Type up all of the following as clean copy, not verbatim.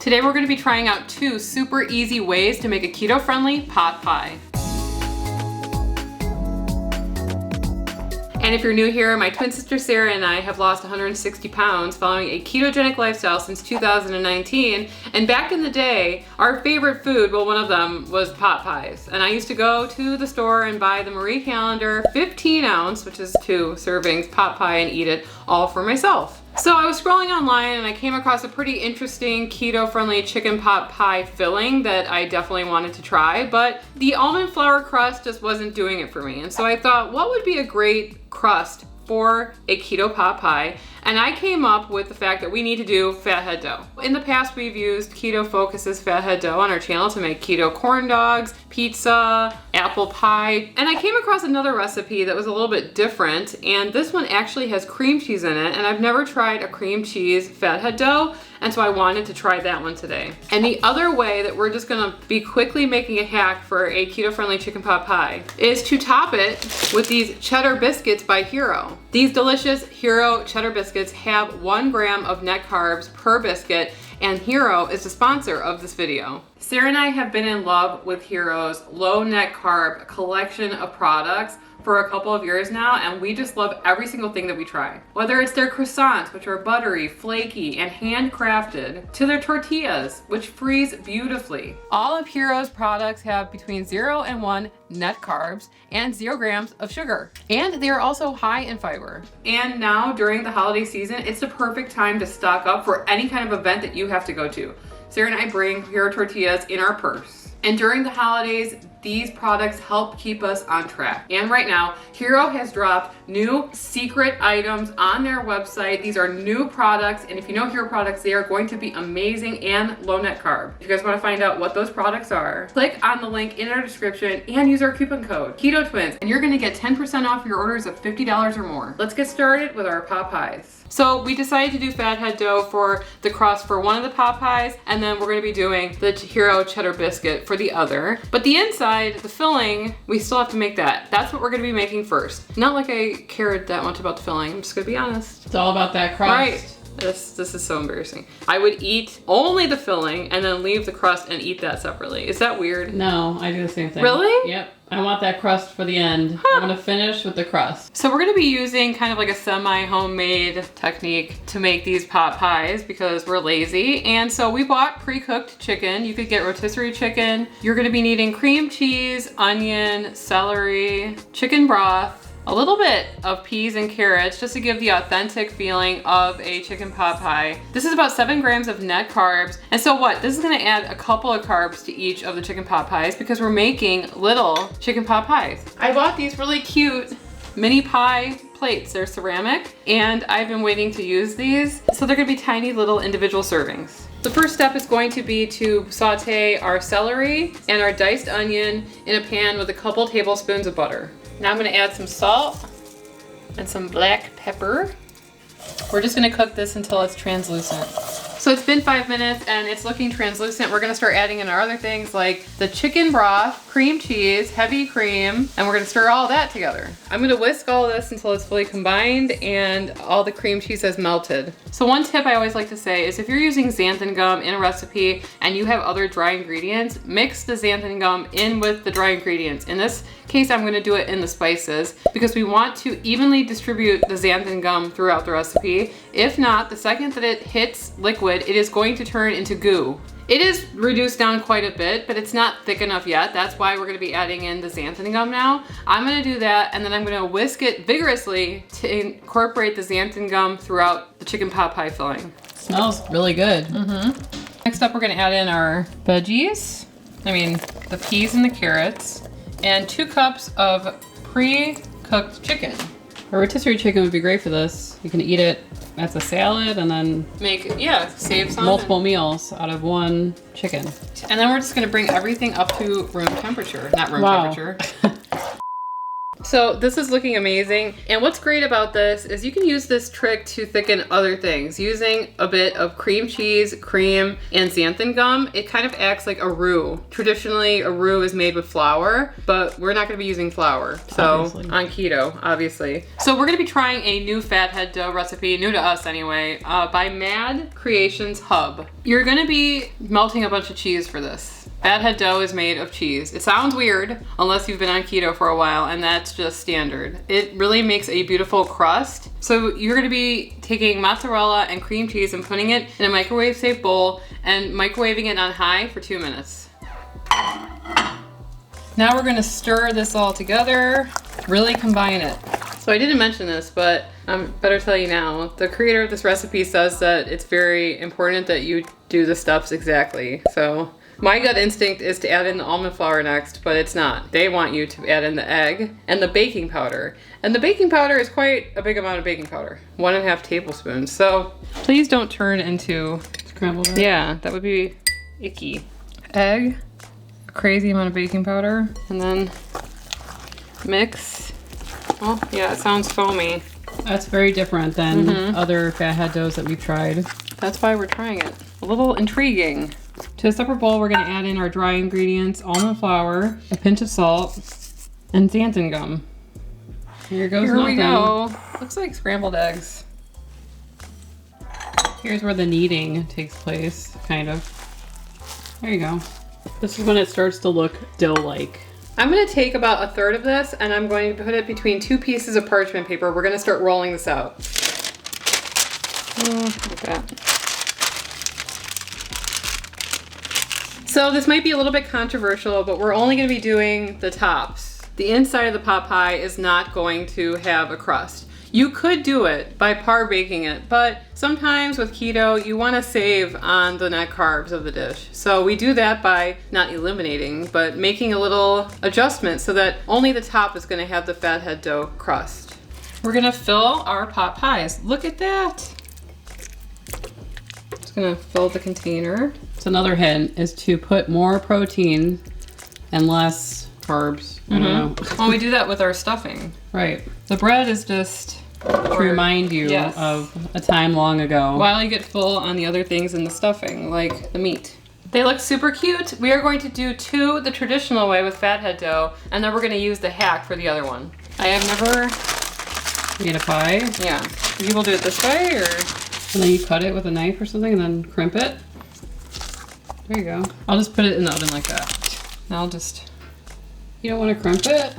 Today we're going to be trying out 2 super easy ways to make a keto-friendly pot pie. And if you're new here, my twin sister Sarah and I have lost 160 pounds following a ketogenic lifestyle since 2019. And back in the day, our favorite food, well, one of them was pot pies. And I used to go to the store and buy the Marie Calendar 15 ounce, which is 2 servings, pot pie and eat it all for myself. So I was scrolling online and I came across a pretty interesting keto-friendly chicken pot pie filling that I definitely wanted to try, but the almond flour crust just wasn't doing it for me. And so I thought, what would be a great crust for a keto pot pie? And I came up with the fact that we need to do Fathead dough. In the past, we've used Keto Focus's Fathead dough on our channel to make keto corn dogs, pizza, apple pie. And I came across another recipe that was a little bit different, and this one actually has cream cheese in it, and I've never tried a cream cheese Fathead dough, and so I wanted to try that one today. And the other way that we're just gonna be quickly making a hack for a keto-friendly chicken pot pie is to top it with these cheddar biscuits by Hero. These delicious Hero cheddar biscuits have 1 gram of net carbs per biscuit, and Hero is the sponsor of this video. Sarah and I have been in love with Hero's low net carb collection of products for a couple of years now, and we just love every single thing that we try. Whether it's their croissants, which are buttery, flaky, and handcrafted, to their tortillas, which freeze beautifully. All of Hero's products have between 0 and 1 net carbs and 0 grams of sugar. And they are also high in fiber. And now during the holiday season, it's the perfect time to stock up for any kind of event that you have to go to. Sarah and I bring Hero tortillas in our purse. And during the holidays, these products help keep us on track. And right now, Hero has dropped new secret items on their website. These are new products, and if you know Hero products, they are going to be amazing and low net carb. If you guys want to find out what those products are, click on the link in our description and use our coupon code Keto Twins, and you're gonna get 10% off your orders of $50 or more. Let's get started with our pot pies. So we decided to do Fathead dough for the crust for one of the pot pies, and then we're gonna be doing the Hero cheddar biscuit for the other. But the inside, the filling, we still have to make that. That's what we're gonna be making first. Not like I cared that much about the filling, I'm just gonna be honest. It's all about that crust. Right. This is so embarrassing. I would eat only the filling and then leave the crust and eat that separately. Is that weird? No, I do the same thing. Really? Yep. I want that crust for the end. Huh. I'm gonna finish with the crust. So we're gonna be using kind of like a semi-homemade technique to make these pot pies because we're lazy. And so we bought pre-cooked chicken. You could get rotisserie chicken. You're gonna be needing cream cheese, onion, celery, chicken broth, a little bit of peas and carrots just to give the authentic feeling of a chicken pot pie. This is about 7 grams of net carbs. And so what? This is gonna add a couple of carbs to each of the chicken pot pies because we're making little chicken pot pies. I bought these really cute mini pie plates. They're ceramic, and I've been waiting to use these. So they're gonna be tiny little individual servings. The first step is going to be to saute our celery and our diced onion in a pan with a couple tablespoons of butter. Now I'm gonna add some salt and some black pepper. We're just gonna cook this until it's translucent. So it's been 5 minutes and it's looking translucent. We're gonna start adding in our other things like the chicken broth, cream cheese, heavy cream, and we're gonna stir all that together. I'm gonna whisk all this until it's fully combined and all the cream cheese has melted. So one tip I always like to say is if you're using xanthan gum in a recipe and you have other dry ingredients, mix the xanthan gum in with the dry ingredients. In this case, I'm gonna do it in the spices because we want to evenly distribute the xanthan gum throughout the recipe. If not, the second that it hits liquid, it is going to turn into goo. It is reduced down quite a bit, but it's not thick enough yet. That's why we're gonna be adding in the xanthan gum now. I'm gonna do that, and then I'm gonna whisk it vigorously to incorporate the xanthan gum throughout the chicken pot pie filling. Smells really good. Next up, we're gonna add in our veggies. The peas and the carrots, and 2 cups of pre-cooked chicken. A rotisserie chicken would be great for this. You can eat it as a salad and then save some. multiple meals out of 1 chicken. And then we're just gonna bring everything up to room temperature. Not room temperature. So this is looking amazing. And what's great about this is you can use this trick to thicken other things. Using a bit of cream cheese, cream, and xanthan gum, it kind of acts like a roux. Traditionally, a roux is made with flour, but we're not gonna be using flour. So Obviously. on keto, obviously. So we're gonna be trying a new Fathead dough recipe, new to us anyway, by Mad Creations Hub. You're gonna be melting a bunch of cheese for this. Fathead dough is made of cheese. It sounds weird unless you've been on keto for a while, and that's just standard. It really makes a beautiful crust. So you're gonna be taking mozzarella and cream cheese and putting it in a microwave safe bowl and microwaving it on high for 2 minutes. Now we're gonna stir this all together, really combine it. So I didn't mention this, but I'm better tell you now. The creator of this recipe says that it's very important that you do the steps exactly. So my gut instinct is to add in the almond flour next, but it's not. They want you to add in the egg and the baking powder. And the baking powder is quite a big amount of baking powder, 1.5 tablespoons. So please don't turn into Scrambled egg. yeah, that would be icky. Egg, a crazy amount of baking powder, and then mix. Oh, yeah, it sounds foamy. That's very different than other Fathead doughs that we've tried. That's why we're trying it. A little intriguing. To a separate bowl, we're gonna add in our dry ingredients, almond flour, a pinch of salt, and xanthan gum. Here goes Here nothing. we go. Looks like scrambled eggs. Here's where the kneading takes place, kind of. There you go. This is when it starts to look dough-like. I'm gonna take about 1/3 of this and I'm going to put it between 2 pieces of parchment paper. We're gonna start rolling this out. Like that. So this might be a little bit controversial, but we're only gonna be doing the tops. The inside of the pot pie is not going to have a crust. You could do it by par baking it, but sometimes with keto, you wanna save on the net carbs of the dish. So we do that by not eliminating, but making a little adjustment so that only the top is gonna have the Fathead dough crust. We're gonna fill our pot pies. Look at that. Just gonna fill the container. So another hint is to put more protein and less carbs. I don't know. Well, we do that with our stuffing. Right. The bread is just To remind you Yes. of a time long ago. while you get full on the other things in the stuffing, like the meat. They look super cute. We are going to do 2 the traditional way with Fathead dough, and then we're gonna use the hack for the other one. I have never, Made a pie, yeah. You will do it this way, or? and then you cut it with a knife or something, and then crimp it. There you go. I'll just put it in the oven like that. I'll just, You don't want to crimp it?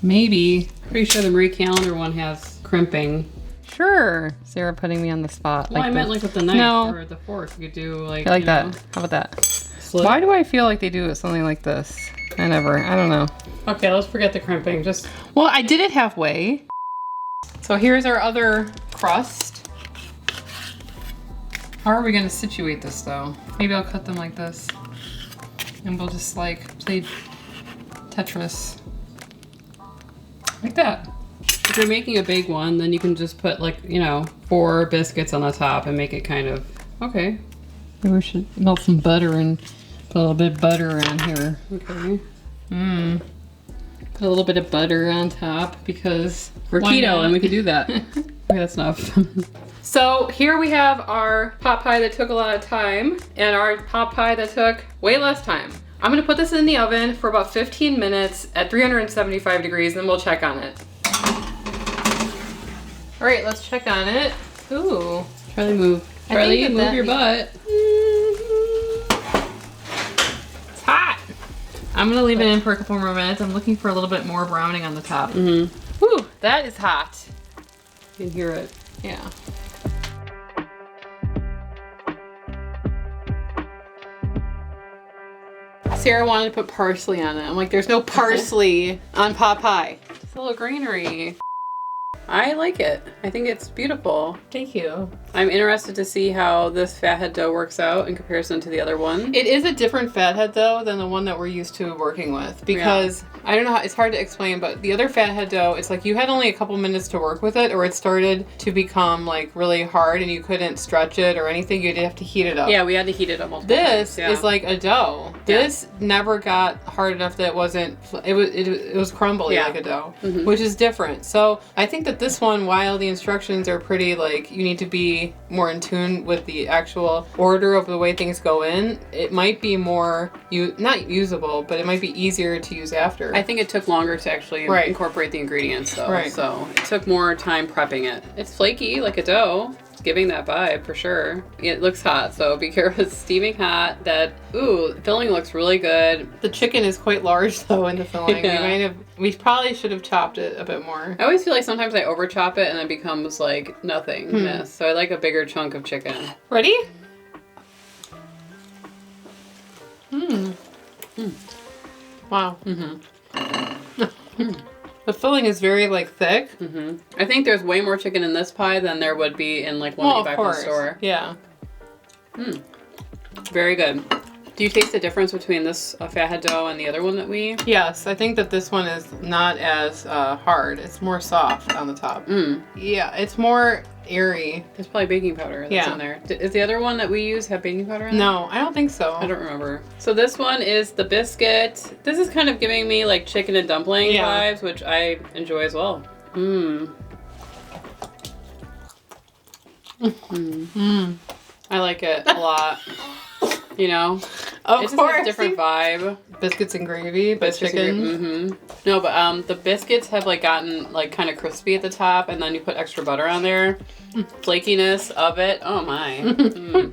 Maybe. Pretty sure the Marie Calendar one has crimping. sure. Sarah putting me on the spot. Well, I meant like with the knife No. or the fork. You could do like. I like you that. know, How about that? slit. Why do I feel like they do it something like this? I don't know. Okay, let's forget the crimping. Just Well, I did it halfway. So here's our other crust. How are we gonna situate this though? Maybe I'll cut them like this. And we'll just like play Tetris. Like that. if you're making a big one, then you can just put like 4 biscuits on the top and make it kind of okay. Maybe we should melt some butter and put a little bit of butter around here. Okay. Put a little bit of butter on top because We're why keto not? and we can do that. Okay, that's enough. So here we have our pot pie that took a lot of time and our pot pie that took way less time. I'm gonna put this in the oven for about 15 minutes at 375 degrees and then we'll check on it. All right, let's check on it. Ooh. Charlie, move. I Charlie, think move that- your butt. It's hot. I'm gonna leave it in for a couple more minutes. I'm looking for a little bit more browning on the top. Ooh, that is hot. You can hear it. Yeah. Sarah wanted to put parsley on it. I'm like, there's no parsley on pot pie. It's a little greenery. I like it. I think it's beautiful. Thank you. I'm interested to see how this Fathead dough works out in comparison to the other one. It is a different Fathead dough than the one that we're used to working with because I don't know how, it's hard to explain, but the other Fathead dough, it's like you had only a couple minutes to work with it or it started to become like really hard and you couldn't stretch it or anything. You'd have to heat it up. Yeah, we had to heat it up multiple times. This is like a dough. This never got hard enough that it was crumbly like a dough, which is different. So I think that this one, while the instructions are pretty like you need to be more in tune with the actual order of the way things go in, it might be more not usable, but it might be easier to use after. I think it took longer to actually incorporate the ingredients though. So it took more time prepping it. It's flaky like a dough. It's giving that vibe for sure. It looks hot, so be careful. It's steaming hot. The filling looks really good. The chicken is quite large though in the filling. We probably should have chopped it a bit more. I always feel like sometimes I over chop it and it becomes like nothingness. So I like a bigger chunk of chicken. Ready? Wow. The filling is very like thick. I think there's way more chicken in this pie than there would be in like one that you buy from the store. Yeah. Very good. Do you taste the difference between this Fathead dough and the other one that we? Yes, I think that this one is not as hard. It's more soft on the top. Yeah, it's more airy. There's probably baking powder that's in there. Is the other one that we use have baking powder in it? No, I don't think so. I don't remember. So this one is the biscuit. This is kind of giving me like chicken and dumpling vibes, which I enjoy as well. I like it a lot. You know, of course, has a different vibe. Biscuits and gravy, but chicken. No, but the biscuits have like gotten like kind of crispy at the top, and then you put extra butter on there. Flakiness of it. Oh my.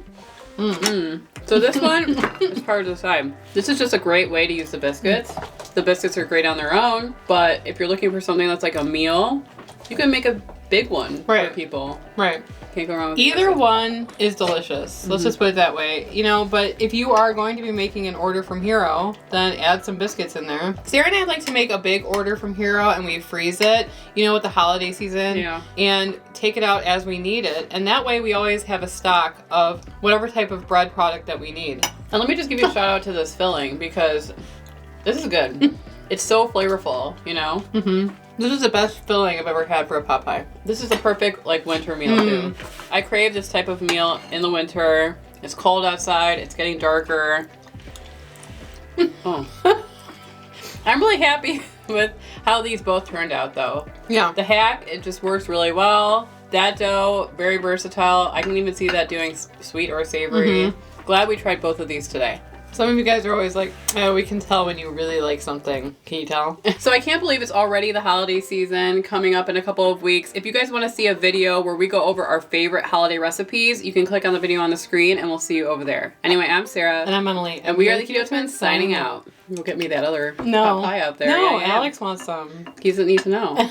So this one is part of the side. This is just a great way to use the biscuits. The biscuits are great on their own, but if you're looking for something that's like a meal, you can make a big one for people. Right. Can't go wrong with either one is delicious. Let's just put it that way. You know, but if you are going to be making an order from Hero, then add some biscuits in there. Sarah and I like to make a big order from Hero and we freeze it, you know, with the holiday season. And take it out as we need it. And that way we always have a stock of whatever type of bread product that we need. And let me just give you a shout out to this filling because this is good. It's so flavorful, you know? This is the best filling I've ever had for a pot pie. This is the perfect like winter meal too. I crave this type of meal in the winter. It's cold outside. It's getting darker. I'm really happy with how these both turned out though. Yeah. The hack, it just works really well. That dough, very versatile. I can even see that doing sweet or savory. Glad we tried both of these today. Some of you guys are always like, oh, we can tell when you really like something. Can you tell? So I can't believe it's already the holiday season coming up in a couple of weeks. If you guys want to see a video where we go over our favorite holiday recipes, you can click on the video on the screen and we'll see you over there. Anyway, I'm Sarah. And I'm Emily. And we are the Keto Twins signing out. You'll get me that other pot pie out there. No, Alex wants some. He doesn't need to know.